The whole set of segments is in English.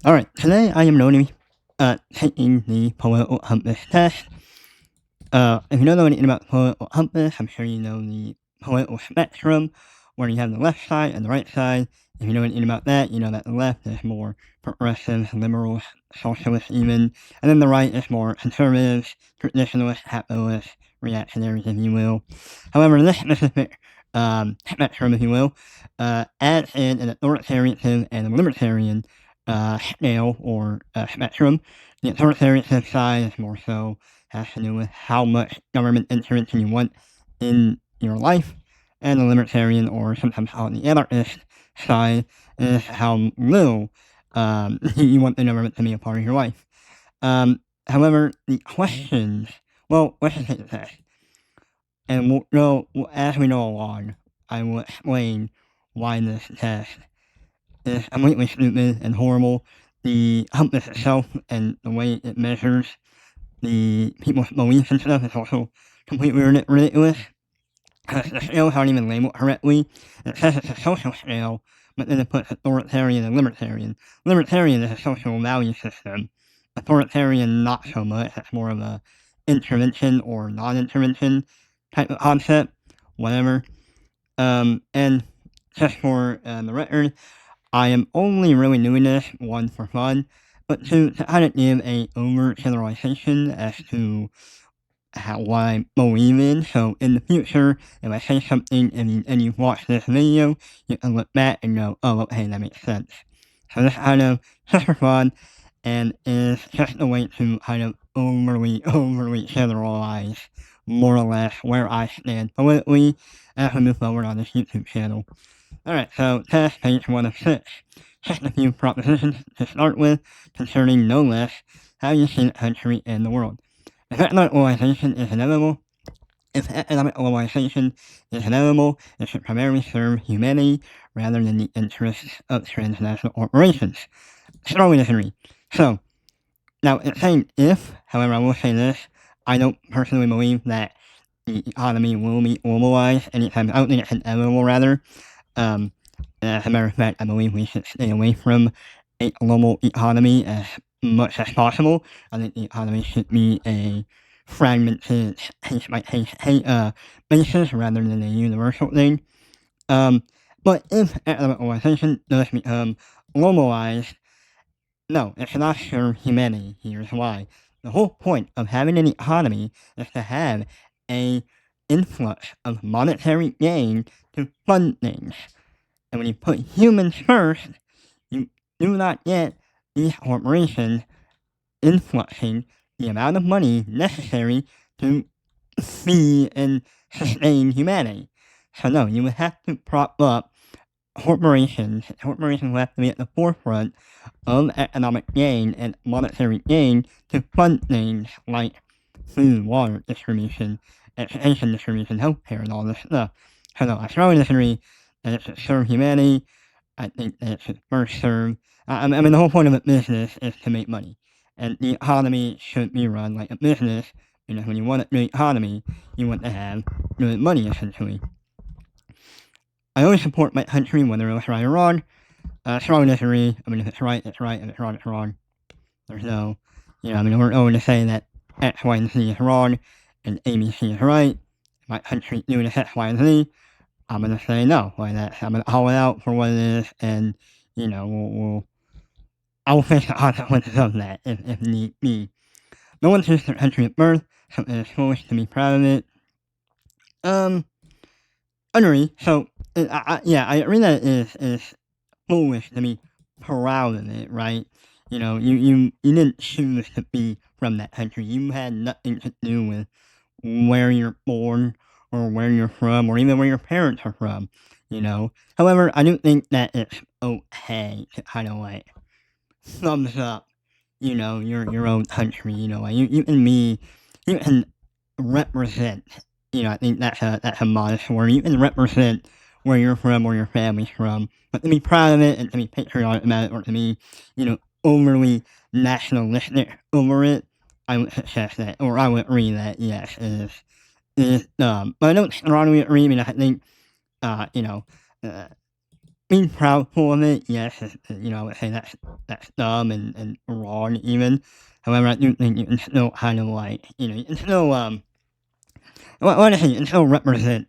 Alright, today I am going to be taking the political compass test. If you don't know anything about the political compass, I'm sure you know the political spectrum, where you have the left side and the right side. If you know anything about that, you know that the left is more progressive, liberal, socialist even, and then the right is more conservative, traditionalist, capitalist, reactionaries, if you will. However, this specific spectrum, if you will, adds in an authoritarian and a libertarian scale or spectrum. The authoritarian side is more so has to do with how much government intervention you want in your life, and the libertarian, or sometimes called the anarchist side, is how little you want the government to be a part of your life. However, the questions, well, let's just take the test, and as we go along, I will explain why this test is completely stupid and horrible. The compass itself and the way it measures the people's beliefs and stuff is also completely ridiculous. The scale aren't even labeled correctly. It says it's a social scale, but then it puts authoritarian and libertarian. Libertarian is a social value system. Authoritarian, not so much. It's more of a intervention or non-intervention type of concept, whatever. And just for the record, I am only really doing this, one, for fun, but to kind of give a over generalization as to what I believe in. So in the future, if I say something and you watch this video, you can look back and go, oh, okay, that makes sense. So this kind of just for fun and is just a way to kind of overly generalize more or less where I stand politically as we move forward on this YouTube channel. Alright, so test page 1 of 6. Just a few propositions to start with concerning no less how you see the country and the world. If economic globalization is inevitable, it should primarily serve humanity rather than the interests of transnational corporations. Strongly disagree. So, now it's saying if, however, I will say this, I don't personally believe that the economy will be globalized anytime. I don't think it's inevitable, rather. As a matter of fact, I believe we should stay away from a global economy as much as possible. I think the economy should be a fragmented case by case basis rather than a universal thing. But if economic globalization does become globalized, no, it should not serve humanity. Here's why. The whole point of having an economy is to have a influx of monetary gain to fund things. And when you put humans first, you do not get these corporations influxing the amount of money necessary to feed and sustain humanity. So no, you would have to prop up corporations. Corporations will have to be at the forefront of economic gain and monetary gain to fund things like food, water distribution, education distribution, healthcare, and all this stuff. So no, I strongly disagree that it should serve humanity. I think that it should first serve. I mean, the whole point of a business is to make money, and the economy should be run like a business. Because when you want a good economy, you want to have good money, essentially. I always support my country, whether it's right or wrong. Strongly disagree. I mean, if it's right, it's right. If it's wrong, it's wrong. There's no, I mean, we're going to say that X, Y, and Z is wrong, and A, B, C is right. My country's doing X, Y, and Z. I'm going to say no. Like that. I'm going to call it out for what it is, and, I'll face the consequences of that if need be. No one chooses their country at birth, so it is foolish to be proud of it. Um, agree. So, I agree that it is foolish to be proud of it, right? You didn't choose to be from that country. You had nothing to do with where you're born or where you're from or even where your parents are from. However, I do think that it's okay to kind of like thumbs up, your own country, like you can represent, I think that's a modest word. You can represent where you're from, where your family's from, but to be proud of it and to be patriotic about it or to be, overly nationalistic over it, I would suggest that, or I would agree that, yes, it is dumb. But I don't strongly agree, I mean, I think, uh, being proudful of it, yes, I would say that's dumb and wrong even. However, I do think you can still kind of like, you can still, what I say, you can still represent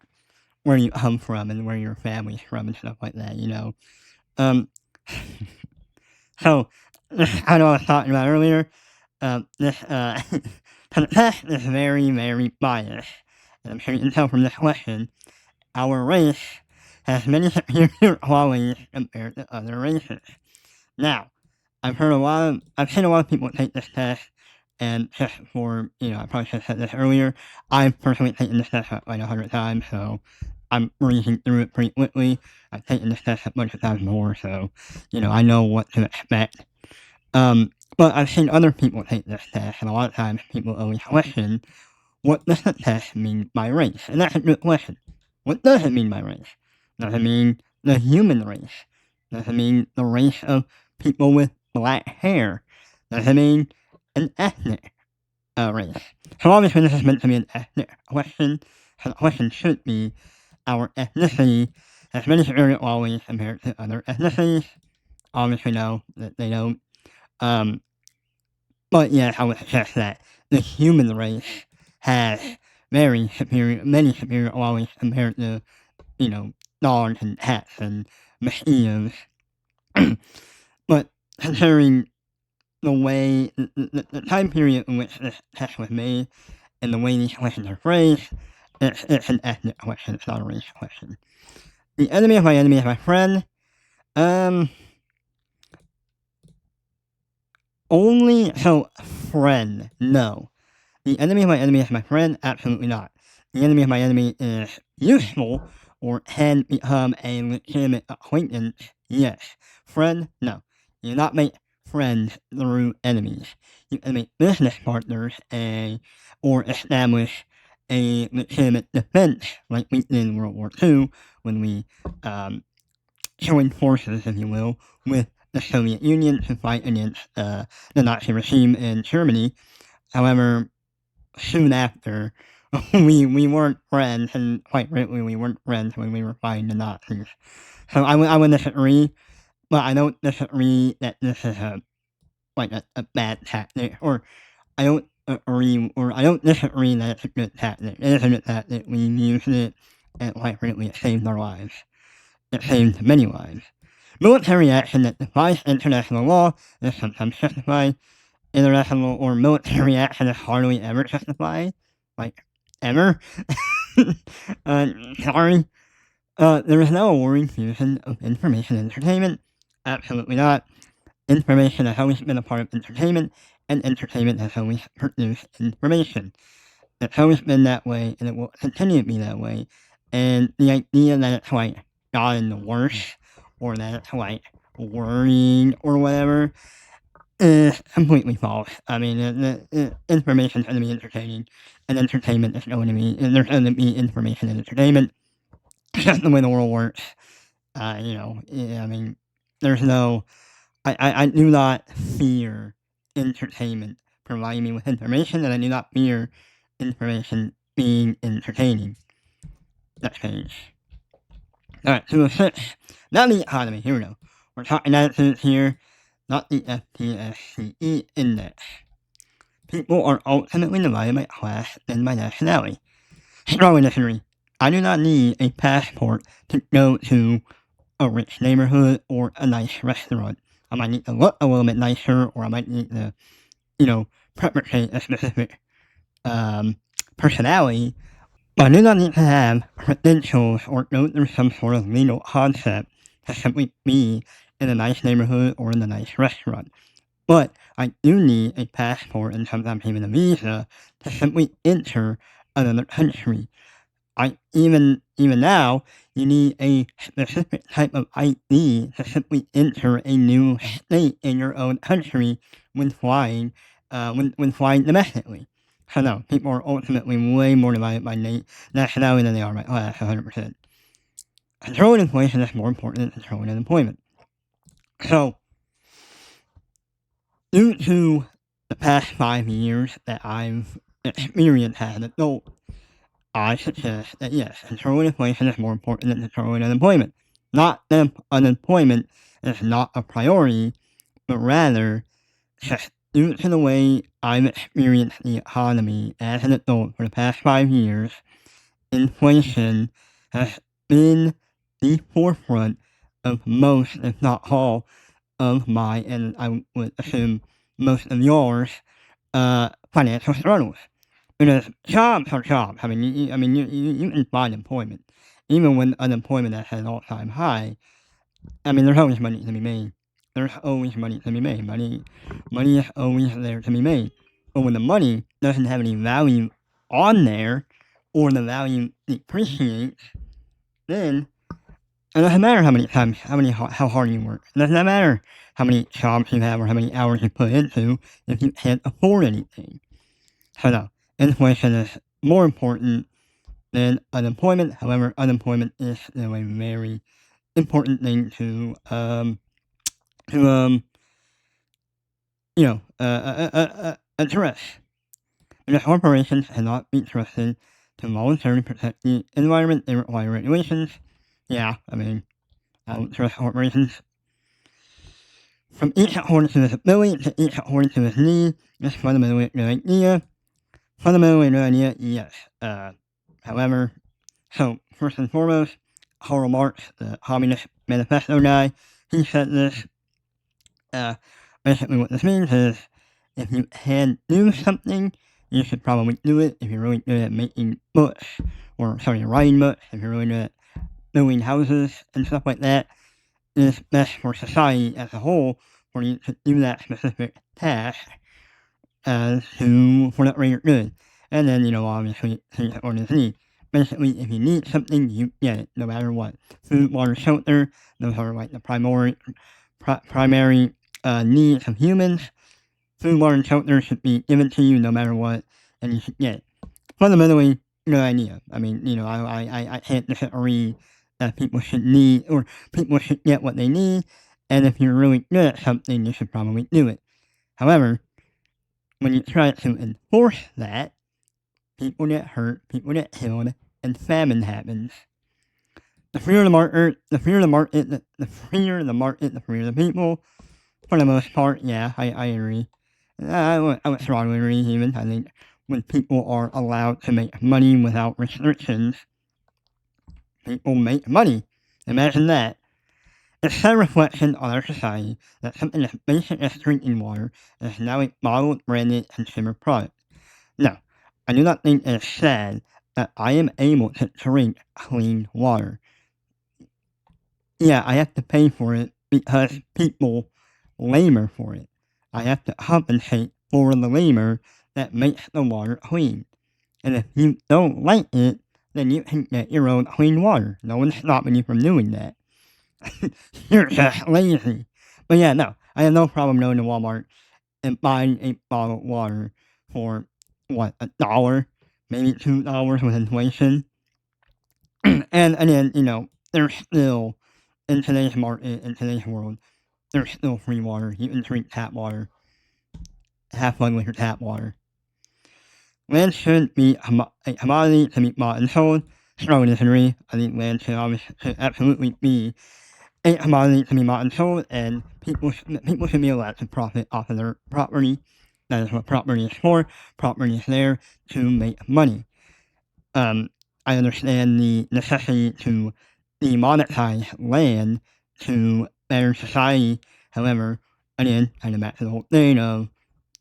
where you come from and where your family's from and stuff like that. Um, so, I know I was talking about earlier, this, test is very, very biased. And I'm sure you can tell from this question, our race has many superior qualities compared to other races. Now, I've seen a lot of people take this test, and just for, I probably should have said this earlier, I've personally taken this test like 100 times, so I'm reading through it pretty quickly. I've taken this test a bunch of times more, so, I know what to expect. But I've seen other people take this test, and a lot of times people always question, what does the test mean by race? And that's a good question. What does it mean by race? Does it mean the human race? Does it mean the race of people with black hair? Does it mean an ethnic race? So obviously this is meant to be an ethnic question. So the question should be, our ethnicity has many superior qualities compared to other ethnicities. Obviously no, that they don't. But yes, I would suggest that the human race has many superior qualities compared to, dogs and cats and mosquitoes. But considering the time period in which this test was made and the way these questions are phrased, it's an ethnic question, it's not a race question. The enemy of my enemy is my friend. Friend, no. The enemy of my enemy is my friend? Absolutely not. The enemy of my enemy is useful or can become a legitimate acquaintance? Yes. Friend? No. You do not make friends through enemies. You can make business partners or establish a legitimate defense like we did in World War II when we joined forces, if you will, with the Soviet Union to fight against the Nazi regime in Germany. However, soon after, we weren't friends, and quite frankly, we weren't friends when we were fighting the Nazis. So I would disagree, but I don't disagree that this is a bad tactic, or I don't I don't disagree that it's a good tactic. It is a good tactic. We used it, and quite frankly, it saved our lives. It saved many lives. Military action that defies international law is sometimes justified. International or military action is hardly ever justified. Like, ever. Sorry. There is no alluring fusion of information and entertainment. Absolutely not. Information has always been a part of entertainment, and entertainment has always produced information. It's always been that way, and it will continue to be that way. And the idea that it's like gotten worse, or that it's like worrying or whatever, is completely false. I mean, the information is going to be entertaining, and entertainment is going to be, and there's going to be information and entertainment. It's just the way the world works. I mean, there's no, I do not fear entertainment providing me with information, and I do not fear information being entertaining. Next page. Alright, 206. Not the economy. Here we go. We're talking attitudes here, not the FTSE index. People are ultimately divided by class and by nationality. Strongly disagree. I do not need a passport to go to a rich neighborhood or a nice restaurant. I might need to look a little bit nicer, or I might need to, perpetrate a specific personality, but I do not need to have credentials or go through some sort of legal concept to simply be in a nice neighborhood or in a nice restaurant. But I do need a passport and sometimes even a visa to simply enter another country. Even now, you need a specific type of ID to simply enter a new state in your own country when flying, when flying domestically. So no, people are ultimately way more divided by nationality than they are by class, 100%. Controlling inflation is more important than controlling unemployment. So, due to the past 5 years that I've experienced as an adult, I suggest that yes, controlling inflation is more important than controlling unemployment. Not that unemployment is not a priority, but rather just due to the way I've experienced the economy as an adult for the past 5 years, inflation has been the forefront of most, if not all, of my, and I would assume most of yours, financial struggles. Because jobs are jobs. I mean, you can find employment. Even when unemployment is at an all-time high, I mean, there's always money to be made. There's always money to be made. Money is always there to be made. But when the money doesn't have any value on there, or the value depreciates, then it doesn't matter how hard you work. It doesn't matter how many jobs you have or how many hours you put into if you can't afford anything. So no, inflation is more important than unemployment. However, unemployment is a very important thing to address. Because corporations cannot be trusted to voluntarily protect the environment. They require regulations. Yeah, I mean, I don't trust corporations. From each according to his ability to each according to his need. That's fundamentally a good idea. Fundamentally a good idea, yes. However, so first and foremost, Karl Marx, the Communist Manifesto guy, he said this. Basically what this means is, if you can do something, you should probably do it. If you're really good at making books, writing books, if you're really good at building houses and stuff like that, it's best for society as a whole for you to do that specific task for that greater good. And then, obviously, things that others need. Basically, if you need something, you get it, no matter what. Food, water, shelter, those are like the primary needs of humans. Food, water, and shelter should be given to you no matter what, and you should get it. Fundamentally, good idea. I mean, I can't disagree that people should need, or people should get what they need, and if you're really good at something, you should probably do it. However, when you try to enforce that, people get hurt, people get killed, and famine happens. The freer the market, the freer the market, the freer the market, the freer the people. For the most part, yeah, I agree. I would strongly agree even. I think when people are allowed to make money without restrictions, people make money. Imagine that. It's a reflection on our society that something as basic as drinking water is now a bottled, branded consumer product. Now, I do not think it's sad that I am able to drink clean water. Yeah, I have to pay for it because people labor for it. I have to compensate for the labor that makes the water clean. And if you don't like it, then you can get your own clean water. No one's stopping you from doing that. You're just lazy. But yeah, no, I have no problem going to Walmart and buying a bottle of water for, what, $1, maybe $2 with inflation. And again, there's still, in today's market, in today's world, there's still free water. You can drink tap water. Have fun with your tap water. Land should be a commodity to be bought and sold. Strong disagree. I think land should absolutely be a commodity to be bought and sold, and people should be allowed to profit off of their property. That is what property is for. Property is there to make money. I understand the necessity to demonetize land to better society. However, again, kind of back to the whole thing of,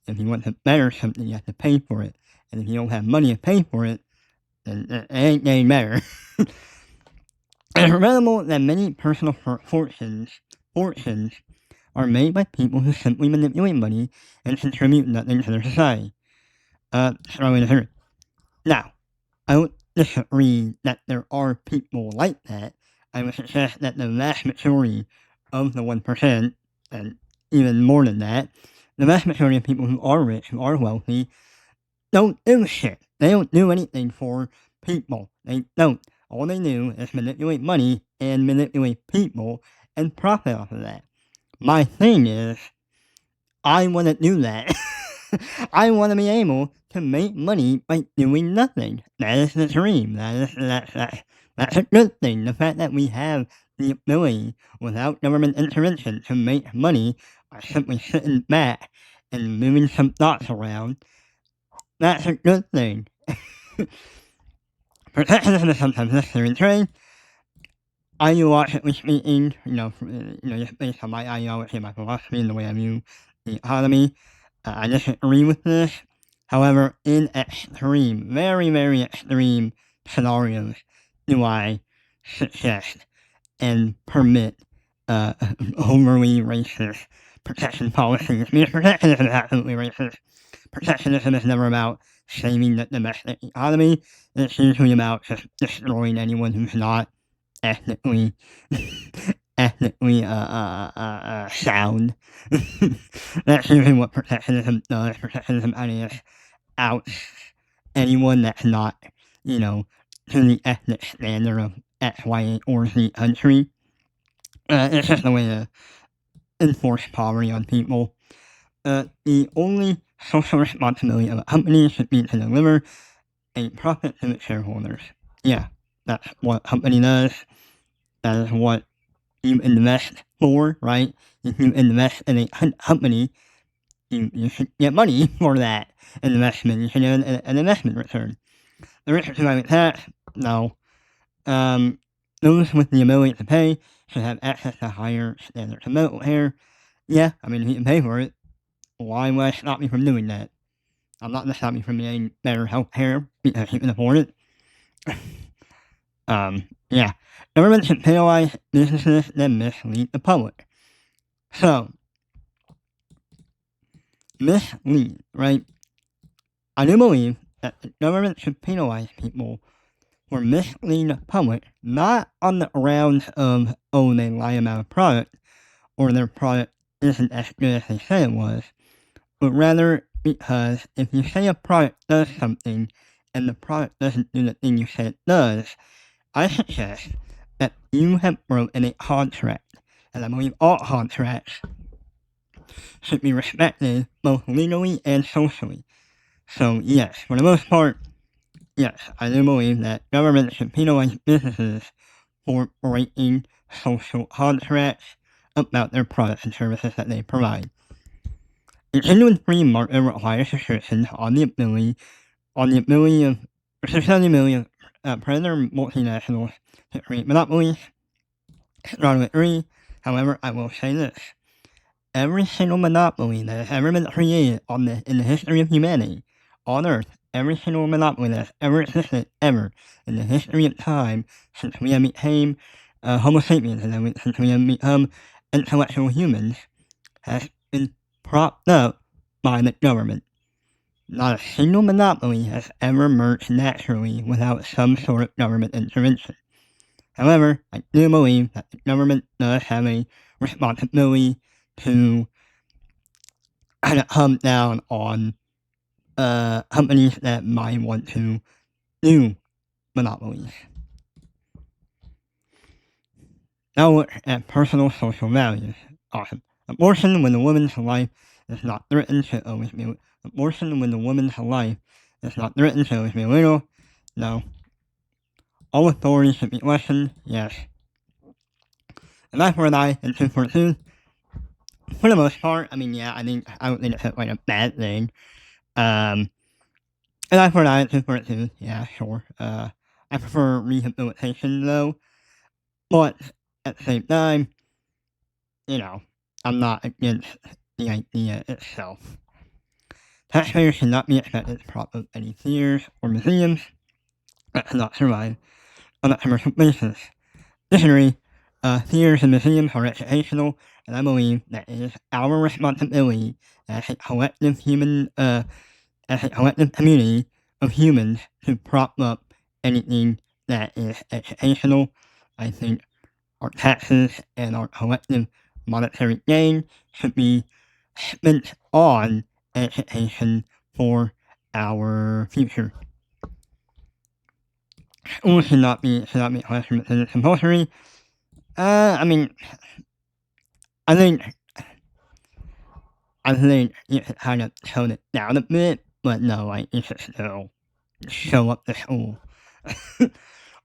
if you want to better something, you have to pay for it. And if you don't have money to pay for it, then it ain't getting better. It's incredible that many personal fortunes are made by people who simply manipulate money and contribute nothing to their society. Strongly disagree. Now, I would disagree that there are people like that. I would suggest that the vast majority of the 1%, and even more than that, the vast majority of people who are rich, who are wealthy, don't do shit. They don't do anything for people. They don't. All they do is manipulate money and manipulate people and profit off of that. My thing is, I want to do that. I want to be able to make money by doing nothing. That is the dream. That's a good thing. The fact that we have the ability, without government intervention, to make money by simply sitting back and moving some thoughts around, that's a good thing. Protectionism is sometimes necessary in trade. Ideologically speaking, just based on my ideology and my philosophy and the way I view the economy, I disagree with this. However, in extreme, very, very extreme scenarios, do I suggest and permit overly racist protection policies. Because protectionism is absolutely racist. Protectionism is never about saving the domestic economy. It's usually about just destroying anyone who's not ethnically sound. That's usually what protectionism does. Protectionism ideas out anyone that's not, to the ethnic standard of X, Y, or Z country. It's just a way to enforce poverty on people. The only social responsibility of a company should be to deliver a profit to its shareholders. Yeah, that's what a company does. That is what you invest for, right? If you invest in a company, you should get money for that investment. You should get an investment return. The research about that, no. Those with the ability to pay should have access to higher standards of medical care. Yeah, I mean, if you can pay for it, why would I stop you from doing that? I'm not going to stop you from getting better health care because you can afford it. Yeah. Government should penalize businesses that mislead the public. So, mislead, right? I do believe that the government should penalize people for misleading the public, not on the grounds of, oh, they lie about a product, or their product isn't as good as they said it was, but rather because if you say a product does something, and the product doesn't do the thing you said it does, I suggest that you have broken a contract, and I believe all contracts should be respected both legally and socially. So yes, for the most part, yes, I do believe that government should penalize businesses for breaking social contracts about their products and services that they provide. A genuine free market requires restrictions on the ability of predator multinationals to create monopolies. Strongly agree. However, I will say this. Every single monopoly that has ever been created in the history of humanity, on Earth, every single monopoly that has ever existed, ever, in the history of time, since we have become Homo sapiens, and since we have become intellectual humans, has been propped up by the government. Not a single monopoly has ever emerged naturally without some sort of government intervention. However, I do believe that the government does have a responsibility to kind of come down on companies that might want to do monopolies. Now look at personal social values. Awesome. Abortion when the woman's life is not threatened should always be abortion when the woman's life is not threatened should always be illegal. No. All authority should be lessened. Yes. And that's where I and 242. For the most part, I mean, yeah, I don't think it's like a bad thing. And I for that, 242. Yeah, sure. I prefer rehabilitation though, but at the same time, I'm not against the idea itself. Taxpayers should not be expected to prop up any theaters or museums that cannot survive on a commercial basis. Additionally, theaters and museums are educational, and I believe that it is our responsibility as a collective community of humans to prop up anything that is educational. I think our taxes and our collective monetary gain should be spent on education for our future. Schools should not be classroom attendance compulsory. I mean, I think you should kind of tone it down a bit, but no, like, you should still show up to school.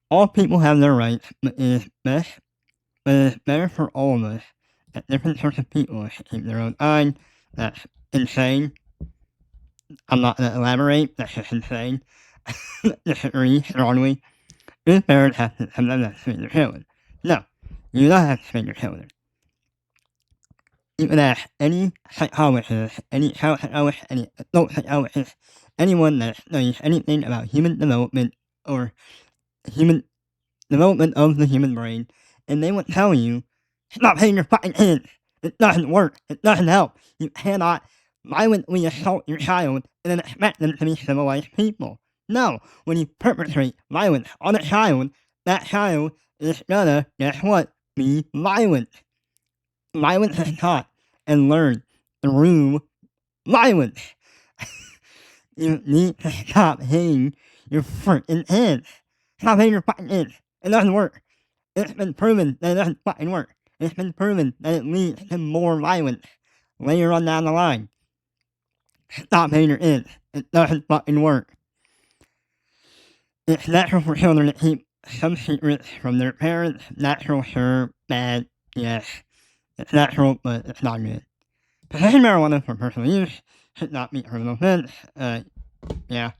All people have their rights, but it is best But it's better for all of us that different sorts of people should keep their own eye. That's insane. I'm not going to elaborate. That's just insane. Disagree strongly. It's better to have to sometimes have to spend your children. No, you don't have to spend your children. You can ask any psychologist, any child psychologist, any adult psychologist, anyone that studies anything about human development or human development of the human brain, and they will tell you, stop hitting your fucking kids. It doesn't work. It doesn't help. You cannot violently assault your child and then expect them to be civilized people. No, when you perpetrate violence on a child, that child is gonna, guess what, be violent. Violence is taught and learned through violence. You need to stop hitting your freaking kids. Stop hitting your fucking kids. It doesn't work. It's been proven that it doesn't fucking work. It's been proven that it leads to more violence later on down the line. Stop hitting your kids. It doesn't fucking work. It's natural for children to keep some secrets from their parents. Natural, sure. Bad, yes. It's natural, but it's not good. Possessing marijuana for personal use should not be a criminal offense. Yeah.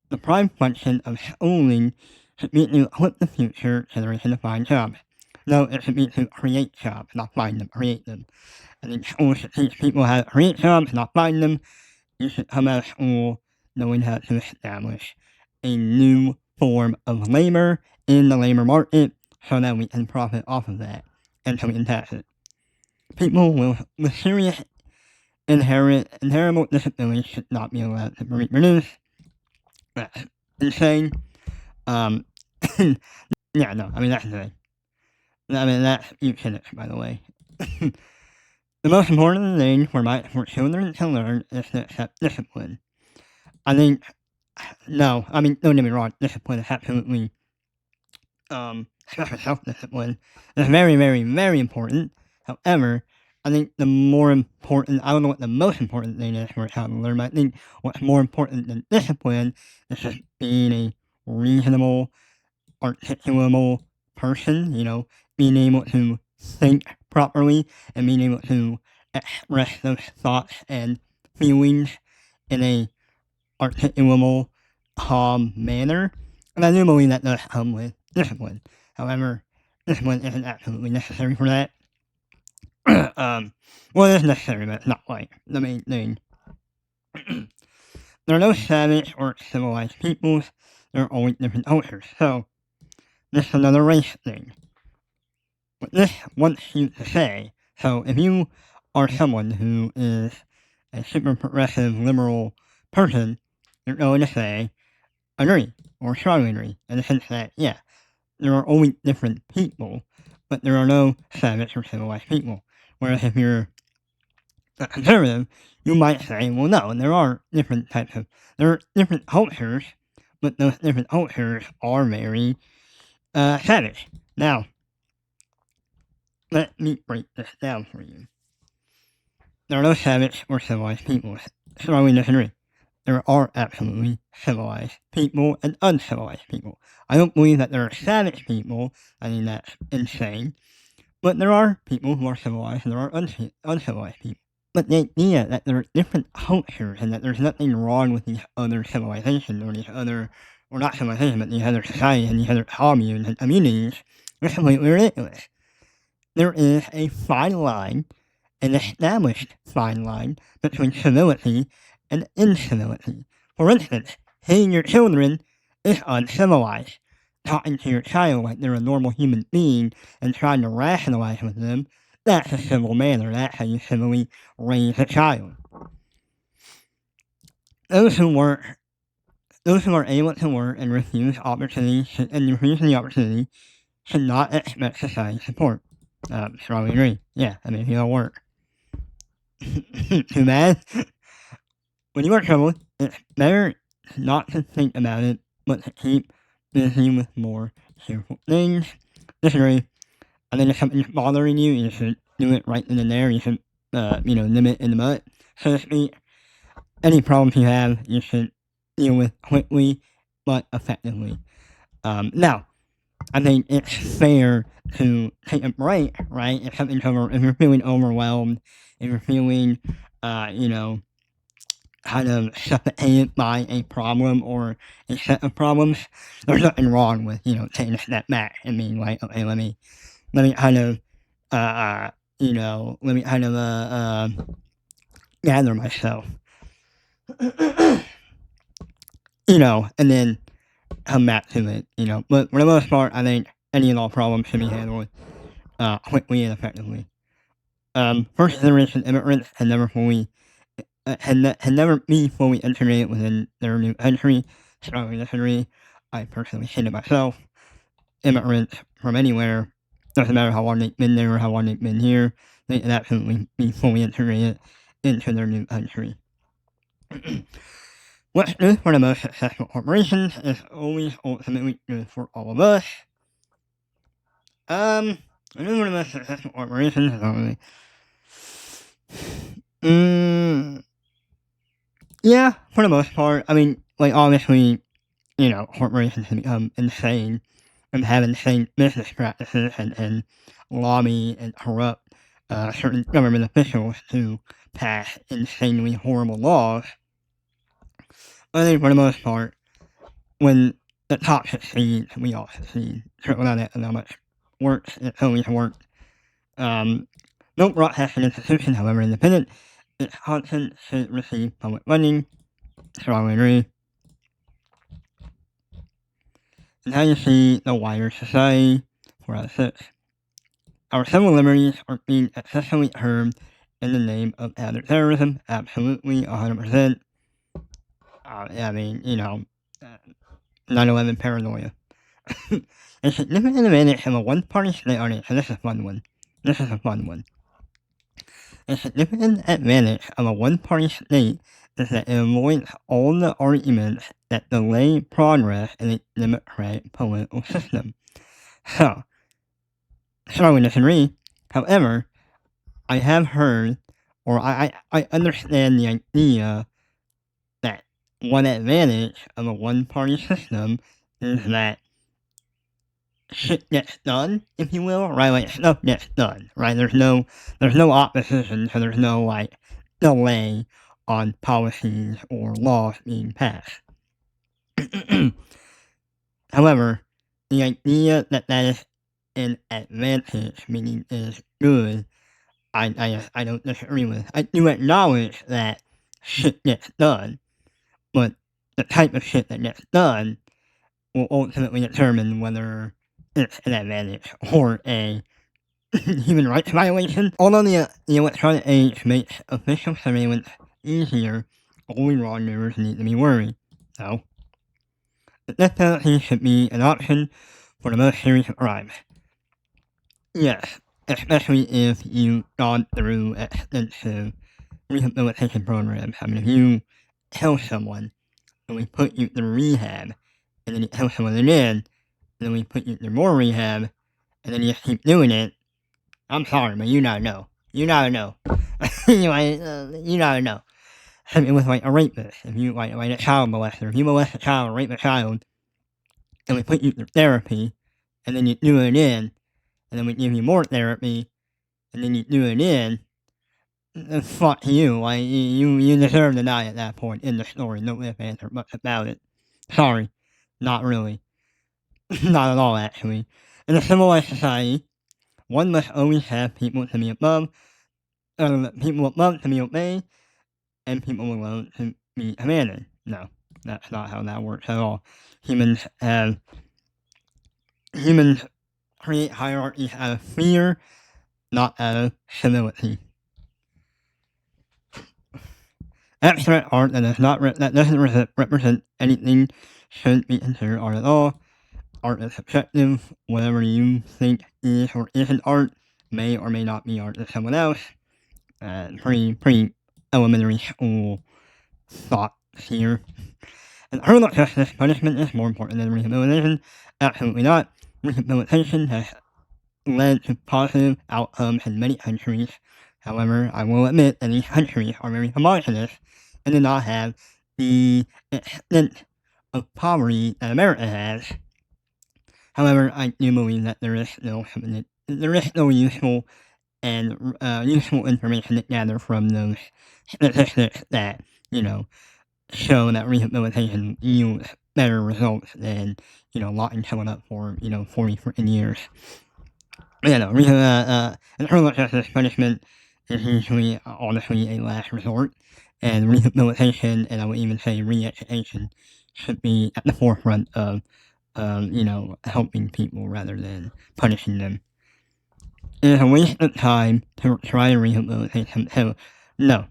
The prime function of schooling should be to equip the future generation to find jobs. No, it should be to create jobs, not find them, create them. I think schools should teach people how to create jobs, not find them. You should come out of school knowing how to establish a new form of labor in the labor market so that we can profit off of that and so we can tax it. People with serious inheritable disabilities should not be allowed to reproduce. That's insane. Yeah, no, I mean, that's insane. I mean, that's eugenics, by the way. The most important thing for children to learn is to accept discipline. I think, no, I mean, don't get me wrong, discipline is absolutely, especially self-discipline, is very, very, very important. However, I think the more important, I don't know what the most important thing is for a child to learn, but I think what's more important than discipline is just being a reasonable, articulable person, being able to think properly and being able to express those thoughts and feelings in a articulable, calm manner. And I do believe that does come with discipline. However, discipline isn't absolutely necessary for that. Well, it is necessary, but it's not like the main thing. There are no savage or civilized peoples. There are only different cultures. So, this is another race thing. What this wants you to say, so if you are someone who is a super progressive liberal person, you're going to say, agree, or strongly agree, in the sense that, yeah, there are only different people, but there are no savage or civilized people. Whereas if you're a conservative, you might say, well, no, there are different cultures, but those different cultures are very savage. Now, let me break this down for you. There are no savage or civilized people. Strongly disagree. There are absolutely civilized people and uncivilized people. I don't believe that there are savage people. I mean, that's insane. But there are people who are civilized and there are uncivilized people. But the idea that there are different cultures and that there's nothing wrong with these other civilizations or these other, or not civilizations, but these other societies and these other communes and communities is completely ridiculous. There is a fine line, an established fine line, between civility and incivility. For instance, hitting your children is uncivilized. Talking to your child like they're a normal human being and trying to rationalize with them, that's a civil manner. That's how you civilly raise a child. Those who are able to work and refuse the opportunity should not expect society support. Strongly agree. Yeah, I mean, if you don't work. Too bad. When you are troubled, it's better not to think about it, but to keep busy with more cheerful things. Disagree. I think if something's bothering you, you should do it right then and there. You should, nip it in the butt, so to speak. Any problems you have, you should deal with quickly, but effectively. Now, I think it's fair to take a break, right? If you're feeling overwhelmed, if you're feeling, you know, kind of suffocated by a problem or a set of problems, there's nothing wrong with, taking a step back and being like, okay, let me kind of, uh, uh, let me kind of, gather myself, and then come back to it, But for the most part, I think any and all problems should be handled, quickly and effectively. First generation immigrants had never been fully integrated within their new country. Strongly disagree. I personally hate it myself. Immigrants from anywhere, doesn't matter how long they've been there or how long they've been here, they can absolutely be fully integrated into their new country. What's good for the most successful corporations is always ultimately good for all of us. I know one of the most successful corporations is only. Yeah, for the most part. I mean, like, obviously, corporations can become insane and have insane business practices and lobby and corrupt certain government officials to pass insanely horrible laws. I think for the most part, when the top succeeds, we all succeed. Trickle down economics works, it's always worked. No broadcasting institution, however independent, its content should receive public funding. Strongly agree. And how you see the wider society, 4 out of 6. Our civil liberties are being excessively curbed in the name of counterterrorism. Absolutely, 100%. I mean, 9/11 paranoia. A significant advantage of a one-party state audience, and this is a fun one. A significant advantage of a one-party state is that it avoids all the arguments that delay progress in a democratic political system. So, strongly disagree. However, I have heard, or I understand the idea that one advantage of a one-party system is that shit gets done, if you will, right? Like, stuff gets done, right? There's no opposition, so there's no, like, delay on policies or laws being passed. However, the idea that is an advantage, meaning is good, I don't disagree with. I do acknowledge that shit gets done, but the type of shit that gets done will ultimately determine whether it's an advantage or a human rights violation. Although the electronic age makes official surveillance easier, only wrongdoers need to be worried. So, the death penalty should be an option for the most serious crimes. Yes, especially if you've gone through extensive rehabilitation programs. I mean, if you kill someone and we put you through rehab, and then you kill someone again, and then we put you through more rehab, and then you just keep doing it, I'm sorry, but you gotta know. You gotta know. You gotta know. Same with, like, a rapist. If you, like a child molester, if you molest a child or rape a child, and we put you through therapy, and then you do it again, and then we give you more therapy, and then you do it again, fuck you. Like, you deserve to die at that point in the story. No ifs, ands, or buts about it. Sorry. Not really. Not at all, actually. In a civilized society, one must always have people to be above, people above to be obeyed, and people below to be commanded. No, that's not how that works at all. Humans create hierarchies out of fear, not out of civility. Abstract art that doesn't represent anything shouldn't be considered art at all. Art is subjective. Whatever you think is or isn't art may or may not be art to someone else. Pretty elementary school thoughts here. And criminal justice punishment is more important than rehabilitation. Absolutely not. Rehabilitation has led to positive outcomes in many countries. However, I will admit that these countries are very homogenous and do not have the extent of poverty that America has. However, I do believe that there is no useful and useful information to gather from those statistics that, show that rehabilitation yields better results than, locking someone up for, 40 freaking years. Internal justice punishment is usually, honestly, a last resort, and rehabilitation, and I would even say re-education, should be at the forefront of, helping people rather than punishing them. It is a waste of time to try to rehabilitate them. So, no,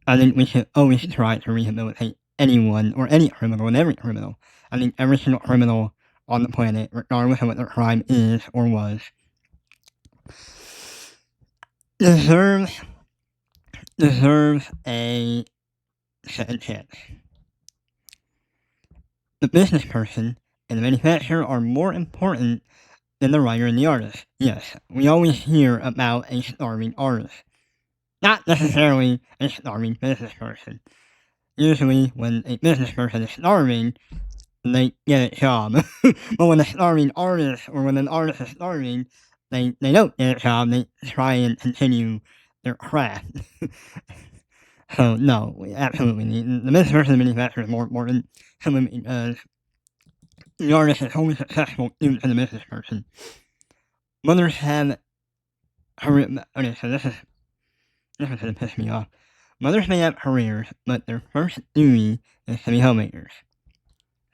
I think we should always try to rehabilitate anyone or any criminal and every criminal. I think every single criminal on the planet, regardless of what their crime is or was, deserves a second chance. The business person and the manufacturer are more important than the writer and the artist. Yes, we always hear about a starving artist. Not necessarily a starving business person. Usually, when a business person is starving, they get a job. But when a starving artist, or when an artist is starving, they don't get a job. They try and continue their craft. So, no, absolutely. The business person and the manufacturer is more important simply because the artist is only successful due to the business person. Mothers have okay, so this is gonna piss me off. Mothers may have careers, but their first duty is to be homemakers.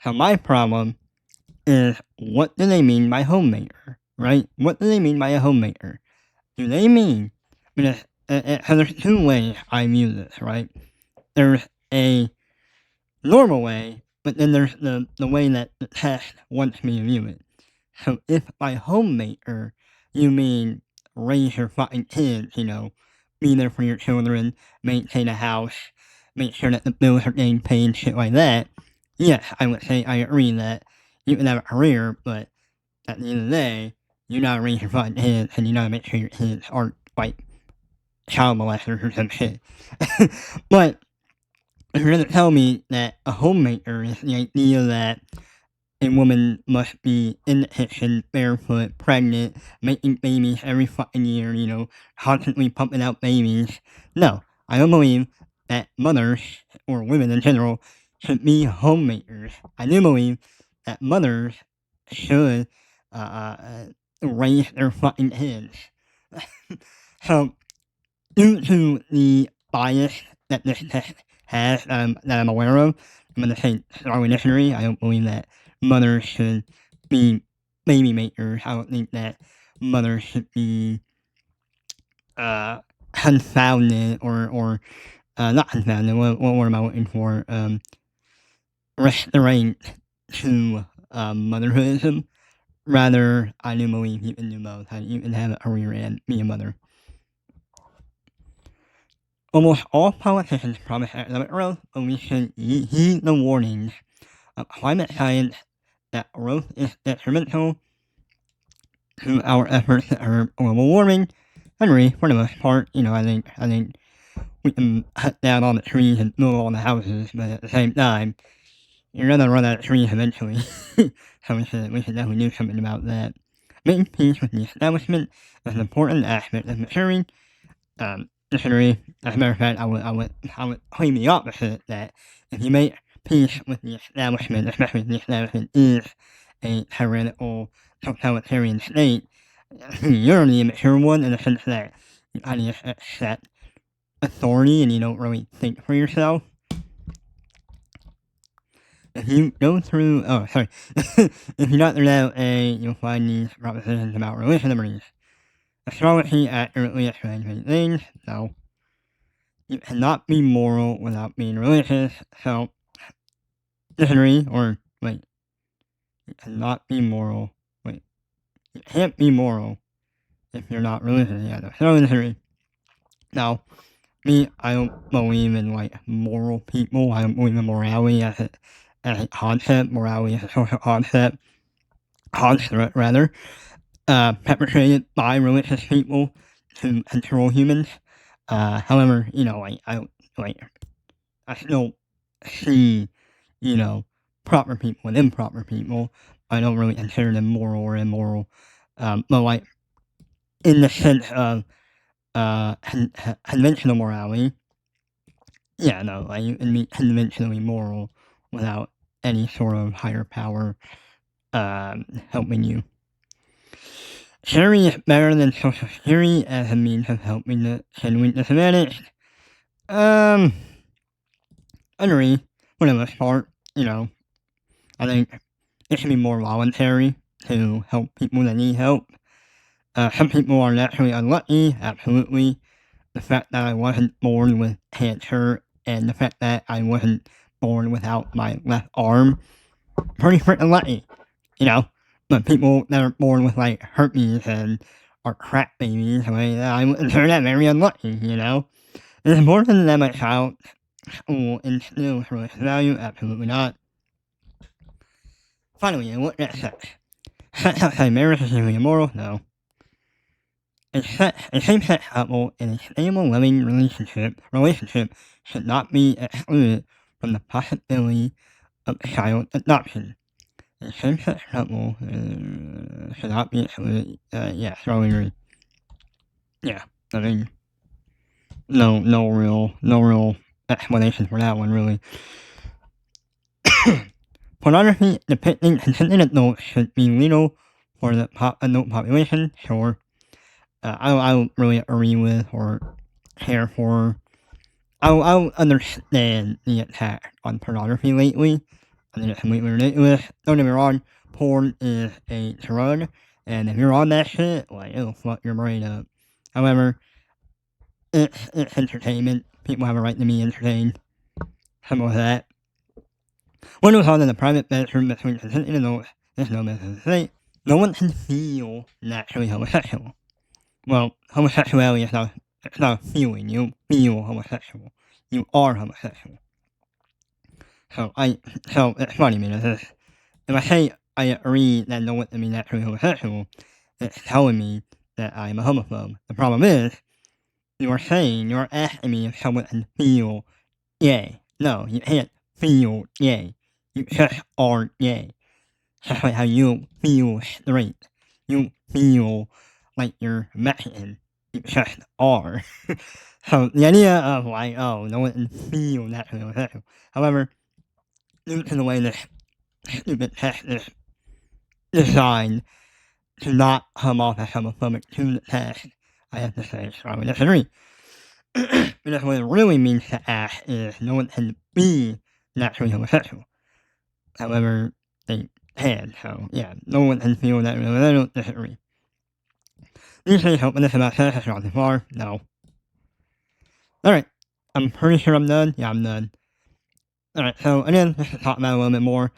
So my problem is, what do they mean by homemaker, right? What do they mean by a homemaker? Do they mean, because so there's two ways I view this, right? There's a normal way, but then there's the way that the test wants me to view it. So if by homemaker you mean raise your fucking kids, be there for your children, maintain a house, make sure that the bills are getting paid, shit like that, yes, I would say I agree that you can have a career, but at the end of the day, you gotta raise your fucking kids, and you gotta make sure your kids aren't, like, child molesters or some shit. But if you're gonna tell me that a homemaker is the idea that a woman must be in the kitchen, barefoot, pregnant, making babies every fucking year, constantly pumping out babies. No, I don't believe that mothers, or women in general, should be homemakers. I do believe that mothers should raise their fucking kids. So, due to the bias that this test has, that I'm aware of, I'm going to say strongly disagree. I don't believe that mothers should be baby makers. I don't think that mothers should be confounded or not confounded. What word am I looking for? Restrained to motherhoodism. Rather, I do believe you can do both. You can have a career and be a mother. Almost all politicians promise economic growth, but we should heed the warnings of climate science that growth is detrimental to our efforts to curb global warming. I agree, for the most part. I think we can cut down all the trees and build all the houses, but at the same time, you're gonna run out of trees eventually. So we should definitely do something about that. Making peace with the establishment is an important aspect of maturing. Disagree. As a matter of fact, I would claim the opposite, that if you make peace with the establishment, especially if the establishment is a tyrannical, totalitarian state, you're the immature one, in the sense that you kind of just accept authority and you don't really think for yourself. If you go through, if you got through that A, you'll find these propositions about religion and beliefs. Astrology accurately explains many things, so you cannot be moral without being religious, so disagree, or wait, you cannot be moral, wait, you can't be moral if you're not religious, so disagree. Now, me, I don't believe in, moral people. I don't believe in morality as a concept, morality as a social construct, rather, perpetrated by religious people to control humans. However, I still see, proper people and improper people, I don't really consider them moral or immoral. But like in the sense of conventional morality, yeah, no, like you can be conventionally moral without any sort of higher power helping you. Sharing is better than social security as a means of helping the genuine disadvantaged. Agree. For the most part, I think it should be more voluntary to help people that need help. Some people are naturally unlucky, absolutely. The fact that I wasn't born with cancer and the fact that I wasn't born without my left arm, pretty freaking lucky, you know? But people that are born with like herpes and are crap babies, I would consider that very unlucky, It's important that my child school instills religious value, absolutely not. Finally, what that sex? Sex outside marriage is really immoral? No. A same-sex couple in a stable living relationship should not be excluded from the possibility of child adoption. A same-sex couple should not be excluded. Yeah, strongly agree. Yeah, I mean, no real explanation for that one, really. Pornography depicting consenting adults should be legal for the adult population, sure. I don't really agree with or care for. I don't understand the attack on pornography lately. I think it's completely ridiculous. Don't get me wrong, porn is a drug, and if you're on that shit, like, it'll fuck your brain up. However, it's entertainment. People have a right to be entertained. Simple as that. When it was on in the private bedroom between consenting adults, there's no business to say. No one can feel naturally homosexual. Well, homosexuality is not, it's not a feeling. You don't feel homosexual. You are homosexual. So it's funny, man. If I say I agree that no one can be naturally homosexual, it's telling me that I'm a homophobe. The problem is, you're asking me if someone can feel gay. No, you can't feel gay. You just are gay. Just like how you don't feel straight. You don't feel like you're Mexican. You just are. So the idea of like, oh, no one can feel naturally homosexual. However, due to the way this stupid test is designed to not come off as homophobic to the test, I have to say strongly disagree. Because what it really means to ask is no one can be naturally homosexual. However, they can, so yeah, no one can feel that really. I don't disagree. These days, hoping this about sex has gone too far? No. Alright, I'm pretty sure I'm done. Yeah, I'm done. Alright, so again, just to talk about a little bit more.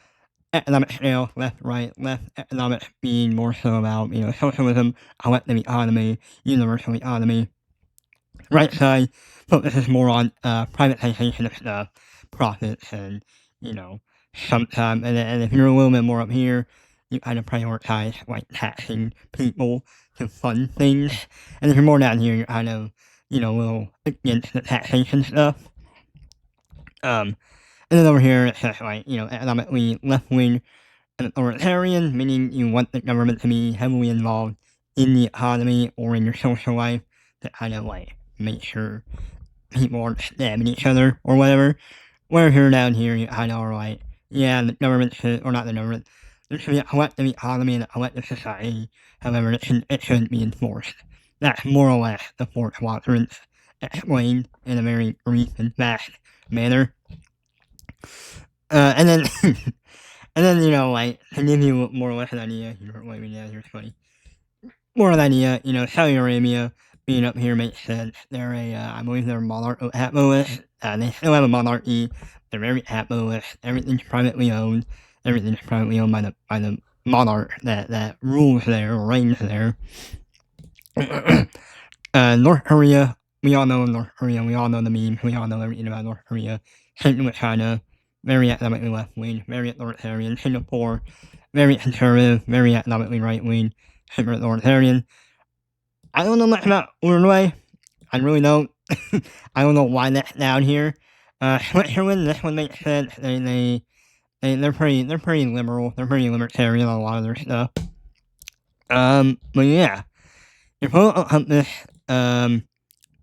Economic scale, left, right, left economics being more so about, socialism, collective economy, universal economy. Right side focuses more on privatization of stuff, profits, and, sometimes, and if you're a little bit more up here, you kind of prioritize, like, taxing people to fund things. And if you're more down here, you're kind of, a little against the taxation stuff. And then over here, it's just like, economically left-wing and authoritarian, meaning you want the government to be heavily involved in the economy or in your social life to kind of, like, make sure people aren't stabbing each other or whatever. Whereas you're down here, you kind of are like, yeah, the government should, or not the government, there should be a collective economy and a collective society. However, it shouldn't be enforced. That's more or less the four quadrants explained in a very brief and fast manner. And then, like, to give you more or less an idea, wait, yeah, here's funny. More of an idea, Saudi Arabia being up here makes sense. They're I believe they're capitalist. They still have a monarchy. They're very capitalist. Everything's privately owned. Everything's privately owned by the monarch that rules there, or reigns there. North Korea, we all know North Korea. We all know the memes. We all know everything about North Korea. Same with China. Very economically left-wing. Very authoritarian. Singapore, very conservative. Very economically right-wing. Super authoritarian. I don't know much about Uruguay. I really don't. I don't know why that's down here. Switzerland, this one makes sense. They they're pretty liberal. They're pretty libertarian on a lot of their stuff. But yeah, your political compass, I'm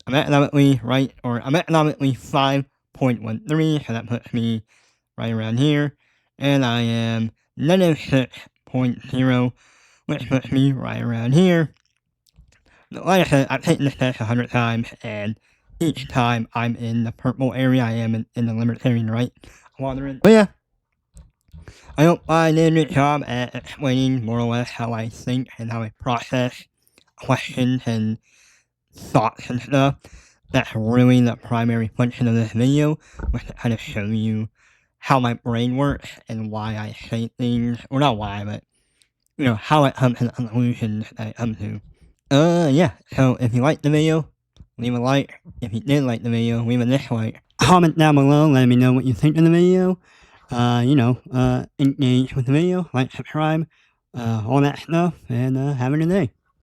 economically right, or I'm economically 5.13, so that puts me right around here, and I am -6.0, which puts me right around here. Like I said, I've taken this test 100 times, and each time I'm in the purple area, I am in the libertarian right quadrant. But yeah, I hope I did a good job at explaining more or less how I think and how I process questions and thoughts and stuff. That's really the primary function of this video, was to kind of show you how my brain works and why I say things, or not why, but, how I come to the conclusions that I come to. Yeah, so if you liked the video, leave a like. If you didn't like the video, leave a dislike. Comment down below, let me know what you think of the video. Engage with the video, like, subscribe, all that stuff, and have a good day.